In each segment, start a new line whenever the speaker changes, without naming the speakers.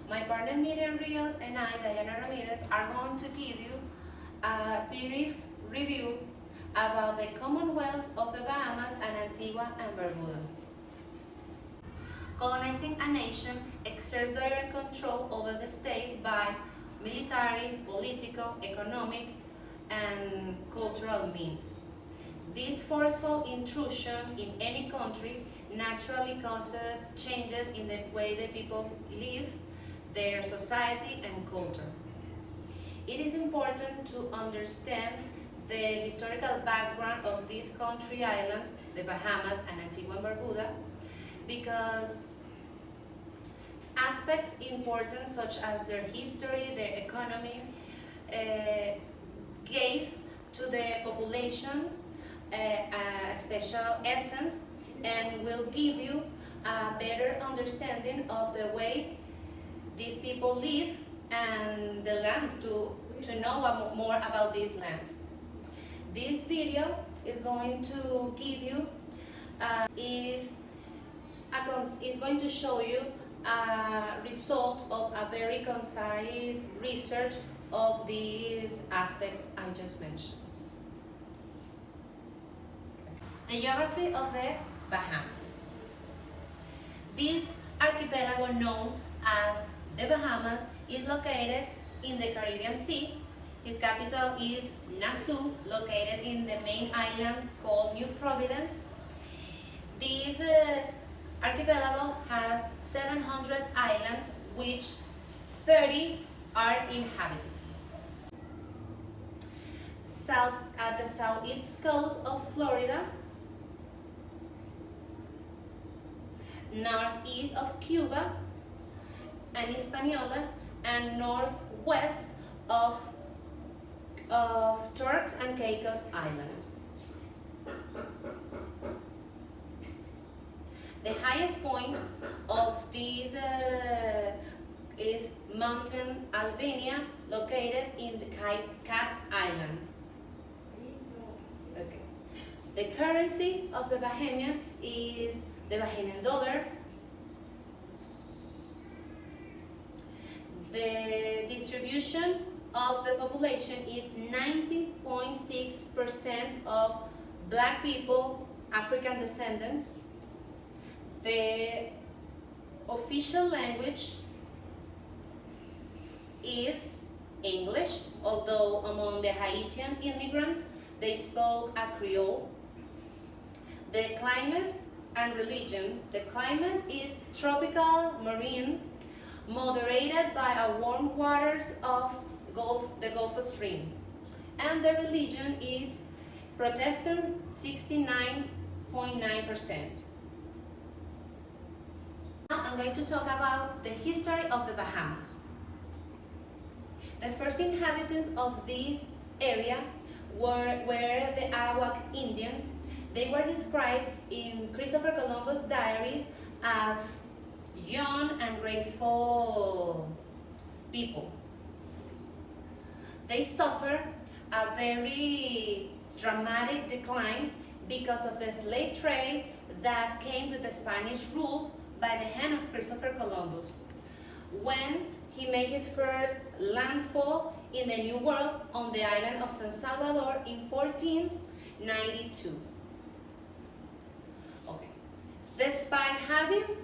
My partner Miriam Rios and I, Dayana Ramirez, are going to give you a brief review about the Commonwealth of the Bahamas and Antigua and Barbuda. Colonizing a nation exerts direct control over the state by military, political, economic, and cultural means. This forceful intrusion in any country naturally causes changes in the way the people live, their society, and culture. It is important to understand the historical background of these country islands, the Bahamas and Antigua and Barbuda, because aspects important such as their history, their economy, gave to the population a special essence and will give you a better understanding of the way these people live and the lands to know more about these lands. This video is going to give you is going to show you a result of a very concise research of these aspects I just mentioned. The geography of the Bahamas. This archipelago known as the Bahamas is located in the Caribbean Sea. Its capital is Nassau, located in the main island called New Providence. This archipelago has 700 islands, which 30 are inhabited. At the southeast coast of Florida, northeast of Cuba and Hispaniola, and northwest of Turks and Caicos Islands. The highest point of this is Mountain Albania, located in the Cat Island. Okay. The currency of the Bahamian is the Bahamian dollar. The distribution of the population is 90.6% of black people, African descendants. The official language is English, although among the Haitian immigrants they spoke a Creole. The climate and religion. The climate is tropical marine, moderated by a warm waters of the Gulf Stream. And the religion is Protestant, 69.9%. Now I'm going to talk about the history of the Bahamas. The first inhabitants of this area were the Arawak Indians. They were described in Christopher Columbus' diaries as young and graceful people. They suffered a very dramatic decline because of the slave trade that came with the Spanish rule by the hand of Christopher Columbus, when he made his first landfall in the New World on the island of San Salvador in 1492. Okay. Despite having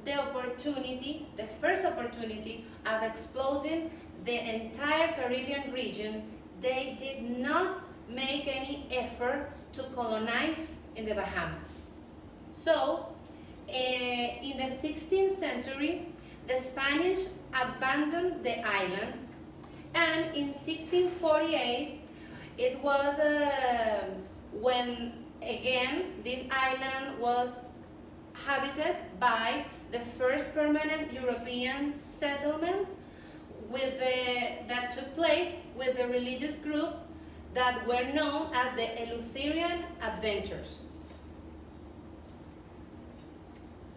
the opportunity, the first opportunity of exploiting the entire Caribbean region, they did not make any effort to colonize in the Bahamas. So, in the 16th century, the Spanish abandoned the island, and in 1648, it was when again this island was habited by the first permanent European settlement that took place with the religious group that were known as the Eleutherian Adventurers.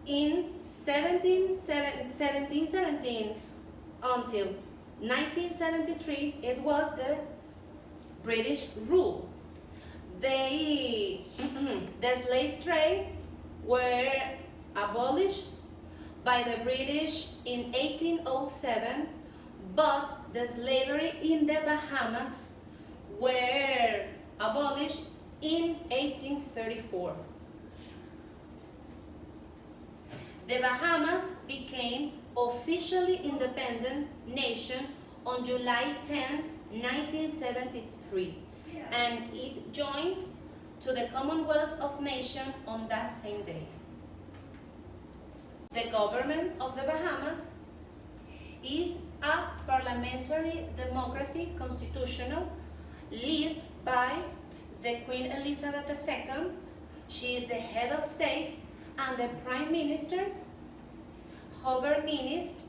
In 1717 until 1973, it was the British rule. The slave trade were abolished, by the British in 1807, but the slavery in the Bahamas were abolished in 1834. The Bahamas became officially independent nation on July 10, 1973, and it joined to the Commonwealth of Nations on that same day. The government of the Bahamas is a parliamentary democracy constitutional led by the Queen Elizabeth II. She is the head of state, and the Prime Minister, Hover Minister,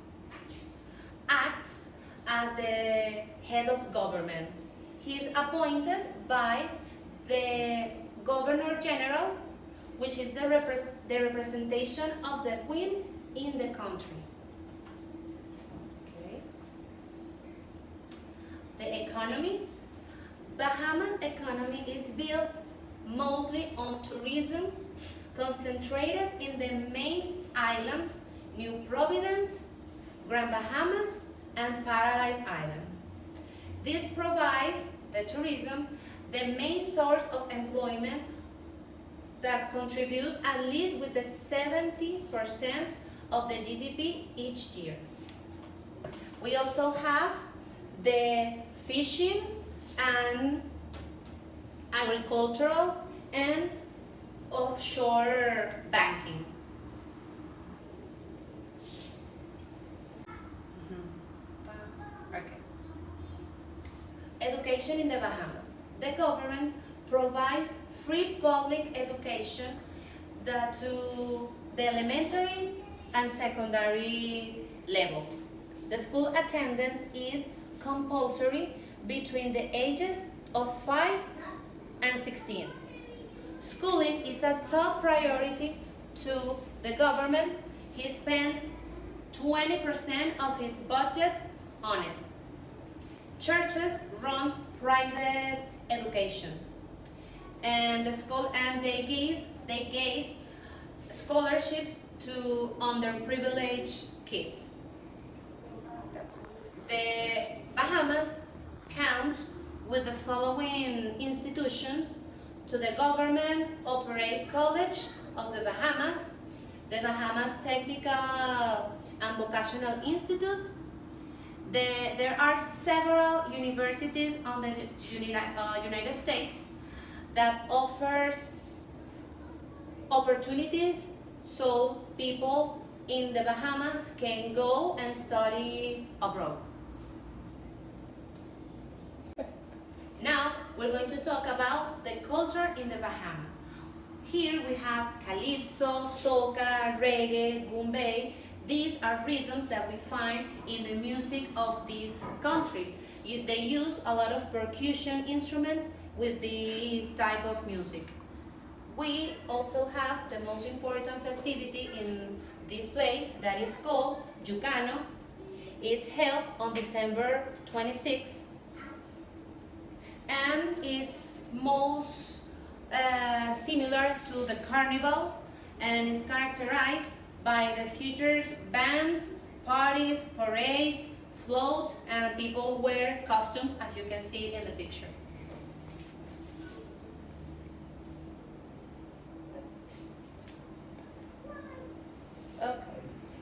acts as the head of government. He is appointed by the Governor General, which is the representation of the Queen in the country. Okay. The economy. Bahamas economy is built mostly on tourism, concentrated in the main islands, New Providence, Grand Bahamas, and Paradise Island. This provides the tourism the main source of employment that contribute at least with the 70% of the GDP each year. We also have the fishing and agricultural and offshore banking. Okay. Education in the Bahamas. The government provides free public education to the elementary and secondary level. The school attendance is compulsory between the ages of 5 and 16. Schooling is a top priority to the government. He spends 20% of his budget on it. Churches run private education, and they gave scholarships to underprivileged kids. The Bahamas counts with the following institutions: to the government operate College of the Bahamas, the Bahamas Technical and Vocational Institute. There are several universities on the United States that offers opportunities so people in the Bahamas can go and study abroad. Now we're going to talk about the culture in the Bahamas. Here we have calypso, soca, reggae, goombay. These are rhythms that we find in the music of this country. They use a lot of percussion instruments with this type of music. We also have the most important festivity in this place that is called Yucano. It's held on December 26th and is most similar to the carnival, and is characterized by the futures bands, parties, parades, floats, and people wear costumes, as you can see in the picture. Okay.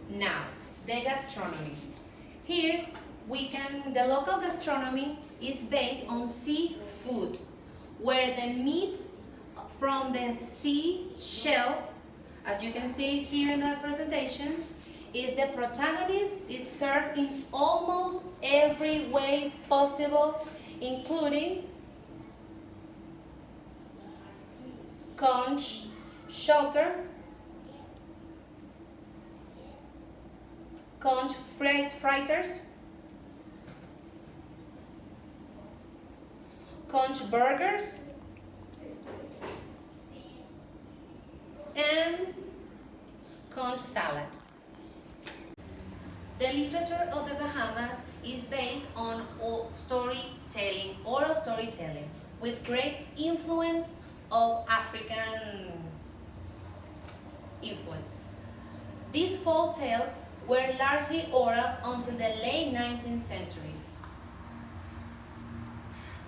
Now, the gastronomy. Here, the local gastronomy is based on seafood, where the meat from the seashell, as you can see here in the presentation, is the protagonist, is served in almost every way possible, including conch shelter, conch fritters, conch burgers, and conch salad. The literature of the Bahamas is based on oral storytelling, with great influence of African influence. These folk tales were largely oral until the late 19th century.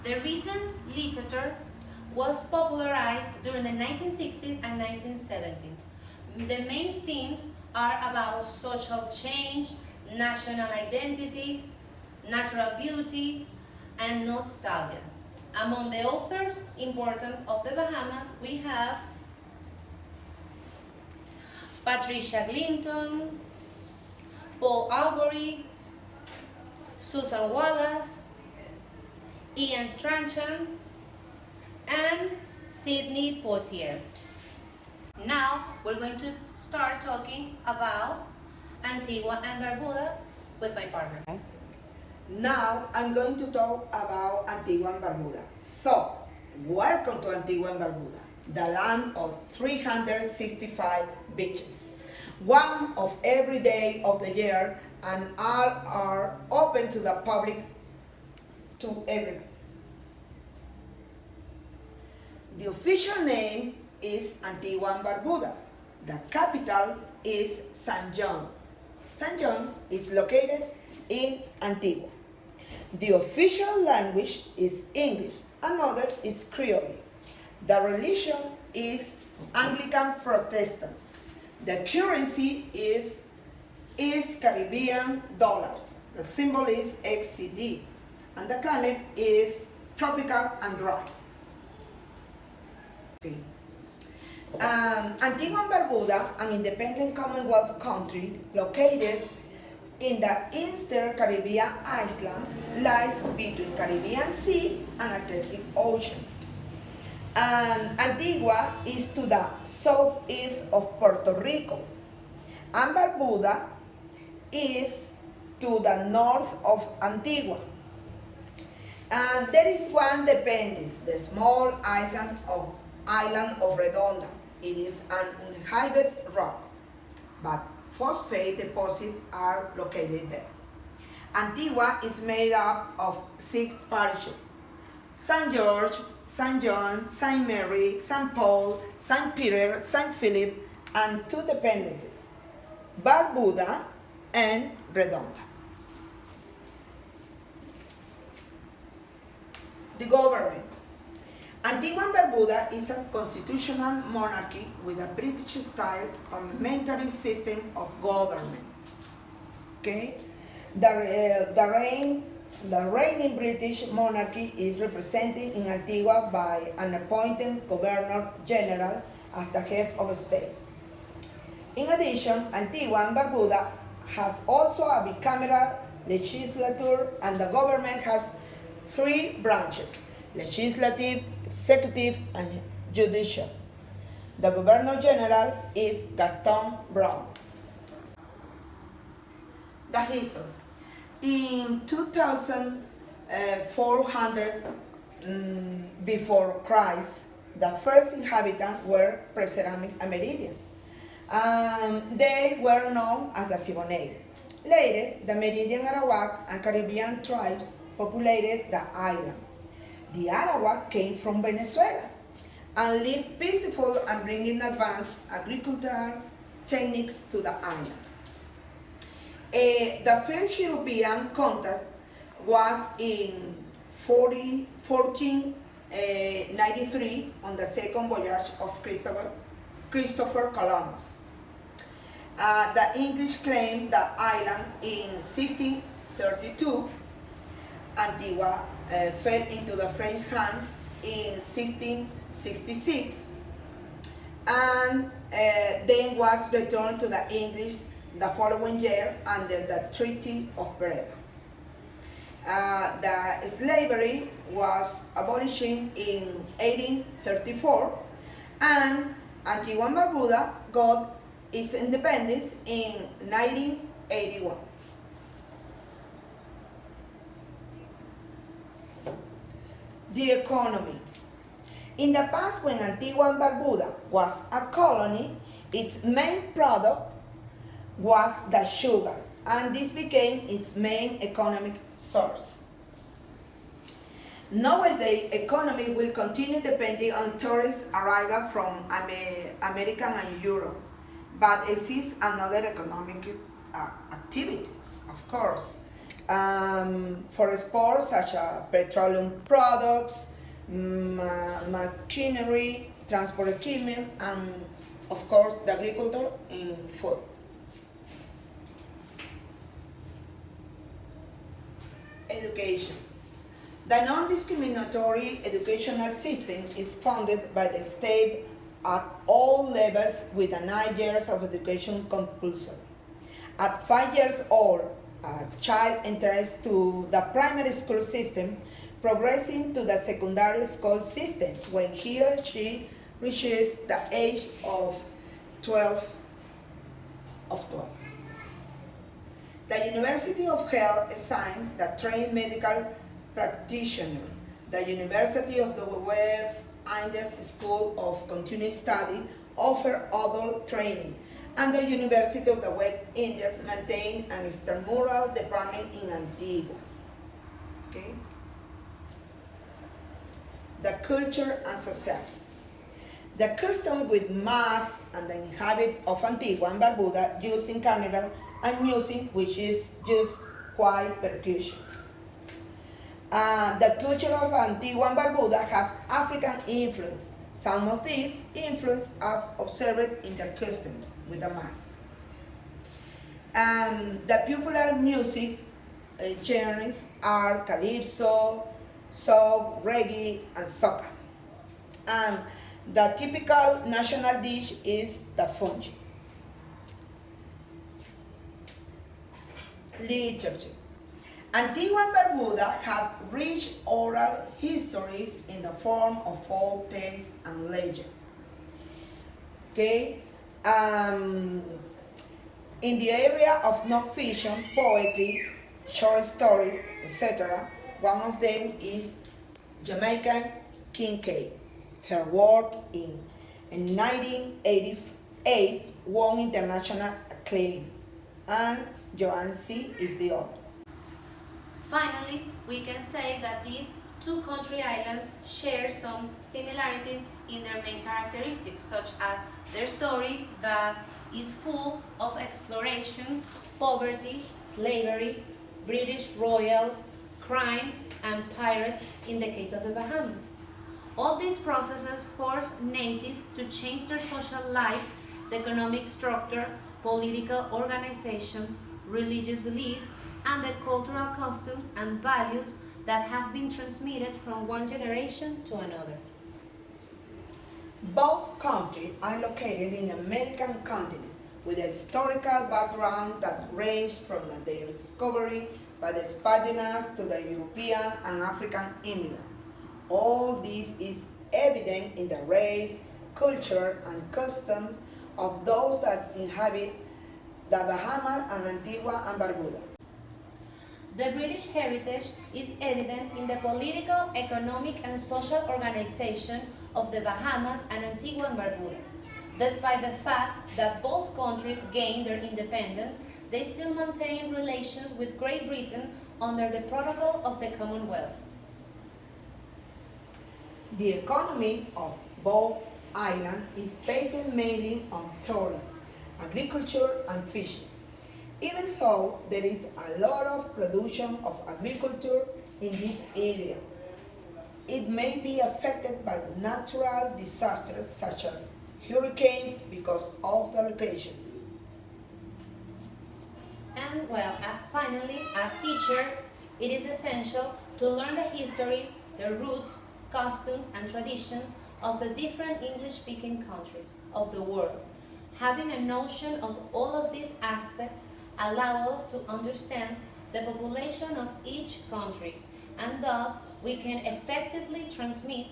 The written literature was popularized during the 1960s and 1970s. The main themes are about social change, national identity, natural beauty, and nostalgia. Among the authors importance of the Bahamas, we have Patricia Glinton, Paul Albury, Susan Wallace, Ian Strachan, and Sidney Poitier. Now we're going to start talking about Antigua and Barbuda with my partner.
Now I'm going to talk about Antigua and Barbuda. So, welcome to Antigua and Barbuda, the land of 365 beaches, one of every day of the year, and all are open to the public, to everyone. The official name is Antigua and Barbuda. The capital is San John. San John is located in Antigua. The official language is English, another is Creole. The religion is Anglican Protestant. The currency is Caribbean dollars. The symbol is XCD. And the climate is tropical and dry. Antigua and Barbuda, an independent Commonwealth country located in the eastern Caribbean island, lies between Caribbean Sea and Atlantic Ocean. Antigua is to the southeast of Puerto Rico, and Barbuda is to the north of Antigua. And there is one dependence, the small island of Redonda. It is an uninhabited rock, but phosphate deposits are located there. Antigua is made up of 6 parishes: St. George, St. John, St. Mary, St. Paul, St. Peter, St. Philip, and 2 dependencies, Barbuda and Redonda. The government. Antigua and Barbuda is a constitutional monarchy with a British-style parliamentary system of government. Okay, the reigning British monarchy is represented in Antigua by an appointed governor-general as the head of state. In addition, Antigua and Barbuda has also a bicameral legislature, and the government has 3 branches: legislative, executive, and judicial. The Governor-General is Gaston Brown. The history. In 2400 before Christ, the first inhabitants were pre-ceramic Amerindian. They were known as the Siboney. Later, the Meridian Arawak and Caribbean tribes populated the island. The Arawak came from Venezuela and lived peaceful and bringing advanced agricultural techniques to the island. The first European contact was in 1493 on the second voyage of Christopher Columbus. The English claimed the island in 1632. Antigua fell into the French hand in 1666, and then was returned to the English the following year under the Treaty of Breda. The slavery was abolished in 1834, and Antigua and Barbuda got its independence in 1981. The economy. In the past, when Antigua and Barbuda was a colony, its main product was the sugar, and this became its main economic source. Nowadays, the economy will continue depending on tourist arrival from America and Europe, but exists another economic activities, of course, for exports such as petroleum products, machinery, transport equipment, and of course the agriculture and food. Education. The non-discriminatory educational system is funded by the state at all levels with a 9 years of education compulsory. At 5 years old, a child enters to the primary school system, progressing to the secondary school system when he or she reaches the age of 12. The University of Health assigned the trained medical practitioner. The University of the West Indies School of Continuing Study offer adult training, and the University of the West Indies maintain an extramural department in Antigua. Okay? The culture and society. The custom with masks and the habit of Antigua and Barbuda using carnival and music, which is just quite percussion. The culture of Antigua and Barbuda has African influence. Some of these influence are observed in their custom with the mask. The popular music genres are calypso, soul, reggae, and soca. And the typical national dish is the fungi. Literature. Antigua and Barbuda have rich oral histories in the form of folk tales and legend. Okay? In the area of non-fiction, poetry, short story, etc., one of them is Jamaican Kincaid. Her work in 1988 won international acclaim, and Joanne C. is the author.
Finally, we can say that these two country islands share some similarities in their main characteristics, such as their story that is full of exploration, poverty, slavery, British royals, crime, and pirates in the case of the Bahamas. All these processes force natives to change their social life, the economic structure, political organization, religious belief, and the cultural customs and values that have been transmitted from one generation to another.
Both countries are located in the American continent with a historical background that ranged from their discovery by the Spaniards to the European and African immigrants. All this is evident in the race, culture, and customs of those that inhabit the Bahamas and Antigua and Barbuda.
The British heritage is evident in the political, economic, and social organization of the Bahamas and Antigua and Barbuda. Despite the fact that both countries gained their independence, they still maintain relations with Great Britain under the Protocol of the Commonwealth.
The economy of both islands is based mainly on tourism, agriculture, and fishing. Even though there is a lot of production of agriculture in this area, it may be affected by natural disasters such as hurricanes because of the location.
And finally, as teacher, it is essential to learn the history, the roots, customs, and traditions of the different English-speaking countries of the world. Having a notion of all of these aspects allows us to understand the population of each country, and thus we can effectively transmit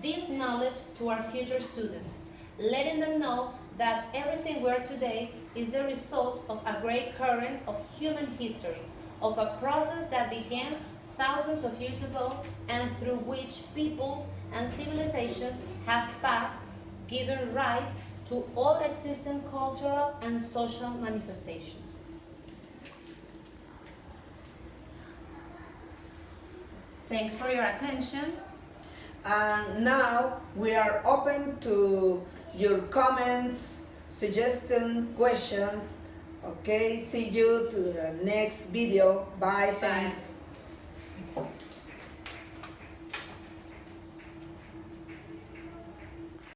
this knowledge to our future students, letting them know that everything we are today is the result of a great current of human history, of a process that began thousands of years ago and through which peoples and civilizations have passed, giving rise to all existing cultural and social manifestations. Thanks for your attention.
And now we are open to your comments, suggestions, questions. Okay, see you to the next video. Bye, thanks.